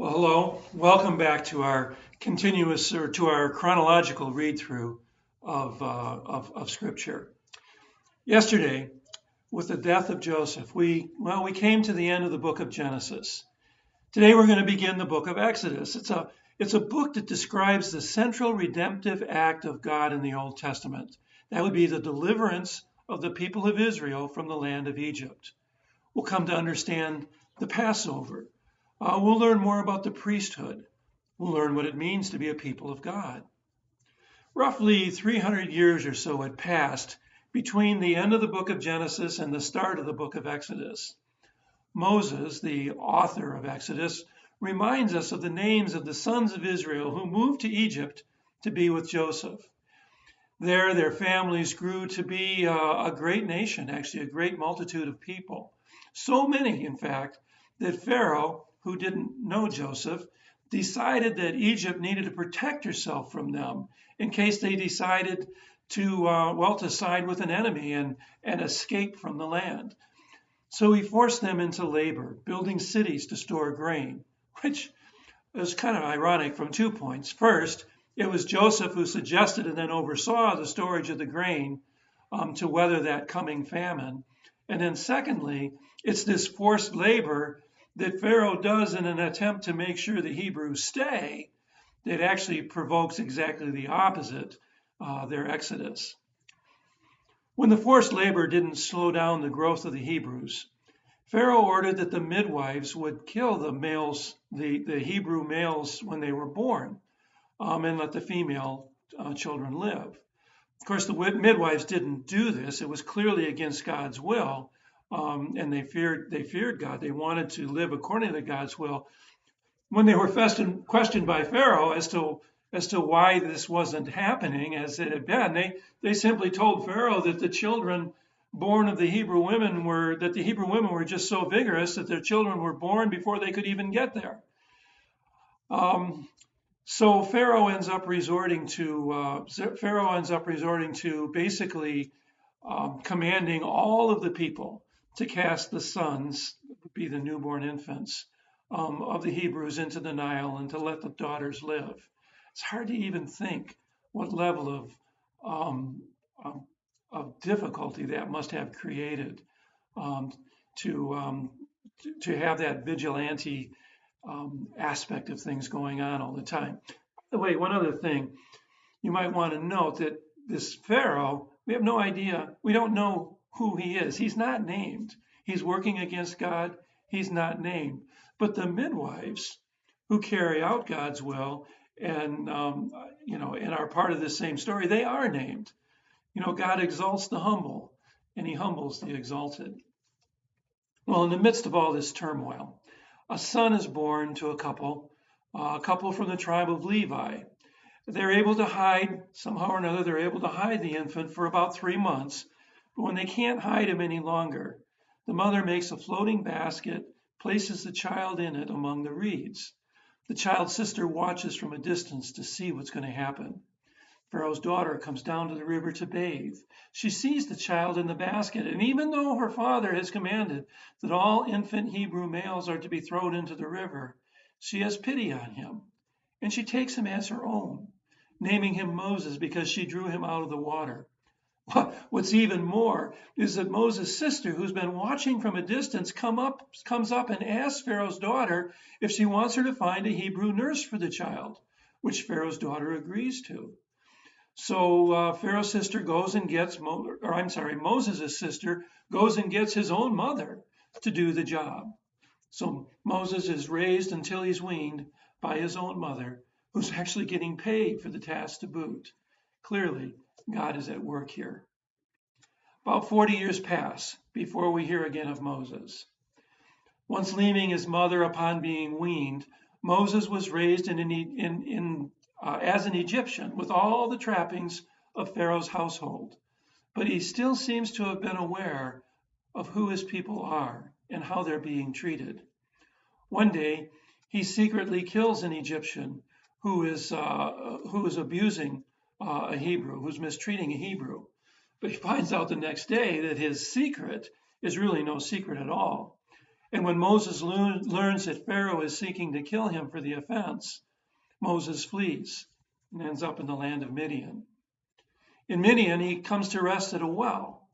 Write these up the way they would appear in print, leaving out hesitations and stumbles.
Well, hello. Welcome back to our to our chronological read through of Scripture. Yesterday, with the death of Joseph, we came to the end of the book of Genesis. Today, we're going to begin the book of Exodus. It's a book that describes the central redemptive act of God in the Old Testament. That would be the deliverance of the people of Israel from the land of Egypt. We'll come to understand the Passover. We'll learn more about the priesthood. We'll learn what it means to be a people of God. Roughly 300 years or so had passed between the end of the book of Genesis and the start of the book of Exodus. Moses, the author of Exodus, reminds us of the names of the sons of Israel who moved to Egypt to be with Joseph. There, their families grew to be a great nation, actually a great multitude of people. So many, in fact, that Pharaoh, who didn't know Joseph, decided that Egypt needed to protect herself from them in case they decided to side with an enemy and escape from the land. So he forced them into labor, building cities to store grain, which is kind of ironic from 2 points. First, it was Joseph who suggested and then oversaw the storage of the grain to weather that coming famine. And then secondly, it's this forced labor that Pharaoh does in an attempt to make sure the Hebrews stay that actually provokes exactly the opposite, their exodus. When the forced labor didn't slow down the growth of the Hebrews, Pharaoh ordered that the midwives would kill the males, the Hebrew males when they were born, and let the female children live. Of course, the midwives didn't do this. It was clearly against God's will. And they feared God. They wanted to live according to God's will. When they were questioned by Pharaoh as to why this wasn't happening as it had been, they simply told Pharaoh that the children born of the Hebrew women were just so vigorous that their children were born before they could even get there. So Pharaoh ends up resorting to basically commanding all of the people to cast the sons, would be the newborn infants, of the Hebrews into the Nile and to let the daughters live. It's hard to even think what level of difficulty that must have created to have that vigilante aspect of things going on all the time. By the way, one other thing, you might want to note that this Pharaoh, we have no idea, we don't know who he is. He's not named. He's working against God. He's not named. But the midwives who carry out God's will and are part of this same story, they are named. God exalts the humble and he humbles the exalted. Well, in the midst of all this turmoil, a son is born to a couple from the tribe of Levi. They're able to hide, somehow or another, they're able to hide the infant for about 3 months. But when they can't hide him any longer, the mother makes a floating basket, places the child in it among the reeds. The child's sister watches from a distance to see what's going to happen. Pharaoh's daughter comes down to the river to bathe. She sees the child in the basket, and even though her father has commanded that all infant Hebrew males are to be thrown into the river, she has pity on him, and she takes him as her own, naming him Moses because she drew him out of the water. What's even more is that Moses' sister, who's been watching from a distance, comes up and asks Pharaoh's daughter if she wants her to find a Hebrew nurse for the child, which Pharaoh's daughter agrees to. So Pharaoh's sister goes and gets, Moses' sister goes and gets his own mother to do the job. So Moses is raised until he's weaned by his own mother, who's actually getting paid for the task to boot. Clearly, God is at work here. About 40 years pass before we hear again of Moses. Once leaving his mother upon being weaned, Moses was raised as an Egyptian with all the trappings of Pharaoh's household. But he still seems to have been aware of who his people are and how they're being treated. One day, he secretly kills an Egyptian who is abusing a Hebrew, who's mistreating a Hebrew. But he finds out the next day that his secret is really no secret at all. And when Moses learns that Pharaoh is seeking to kill him for the offense, Moses flees and ends up in the land of Midian. In Midian, he comes to rest at a well.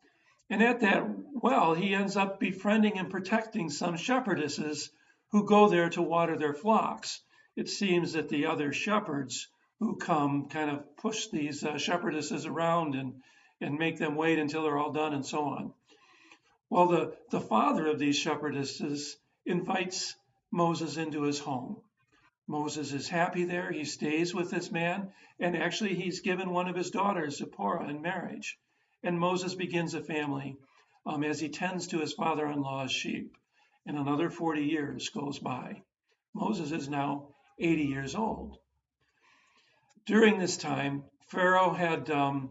And at that well, he ends up befriending and protecting some shepherdesses who go there to water their flocks. It seems that the other shepherds who come kind of push these shepherdesses around and make them wait until they're all done and so on. Well, the father of these shepherdesses invites Moses into his home. Moses is happy there. He stays with this man. And actually, he's given one of his daughters, Zipporah, in marriage. And Moses begins a family as he tends to his father-in-law's sheep. And another 40 years goes by. Moses is now 80 years old. During this time, the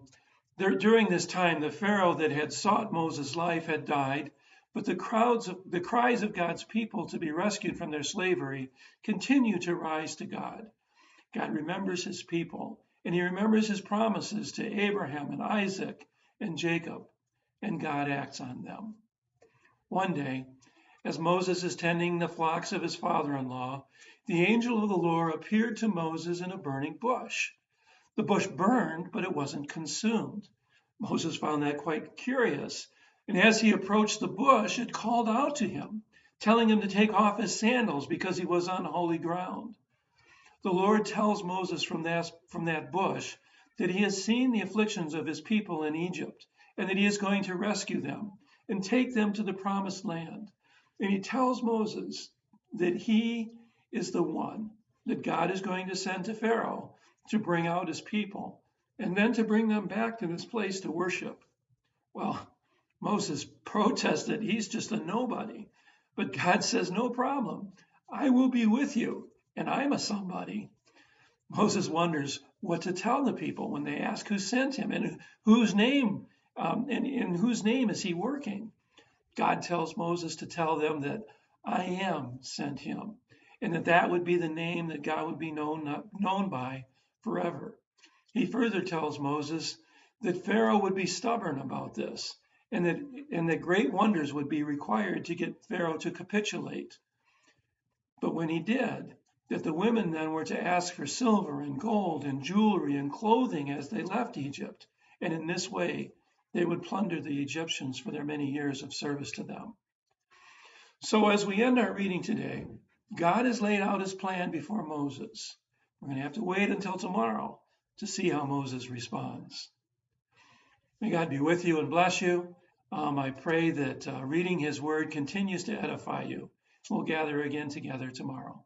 Pharaoh that had sought Moses' life had died, but the cries of God's people to be rescued from their slavery continue to rise to God. God remembers his people, and he remembers his promises to Abraham and Isaac and Jacob, and God acts on them. One day, as Moses is tending the flocks of his father-in-law, the angel of the Lord appeared to Moses in a burning bush. The bush burned, but it wasn't consumed. Moses found that quite curious. And as he approached the bush, it called out to him, telling him to take off his sandals because he was on holy ground. The Lord tells Moses from that bush that he has seen the afflictions of his people in Egypt and that he is going to rescue them and take them to the promised land. And he tells Moses that he is the one that God is going to send to Pharaoh to bring out his people and then to bring them back to this place to worship. Well, Moses protested. He's just a nobody. But God says, no problem. I will be with you, and I'm a somebody. Moses wonders what to tell the people when they ask who sent him and whose name in whose name is he working. God tells Moses to tell them that I am sent him, and that would be the name that God would be known by forever. He further tells Moses that Pharaoh would be stubborn about this, and that great wonders would be required to get Pharaoh to capitulate. But when he did, that the women then were to ask for silver and gold and jewelry and clothing as they left Egypt, and in this way they would plunder the Egyptians for their many years of service to them. So as we end our reading today, God has laid out his plan before Moses. We're going to have to wait until tomorrow to see how Moses responds. May God be with you and bless you. I pray that reading his word continues to edify you. We'll gather again together tomorrow.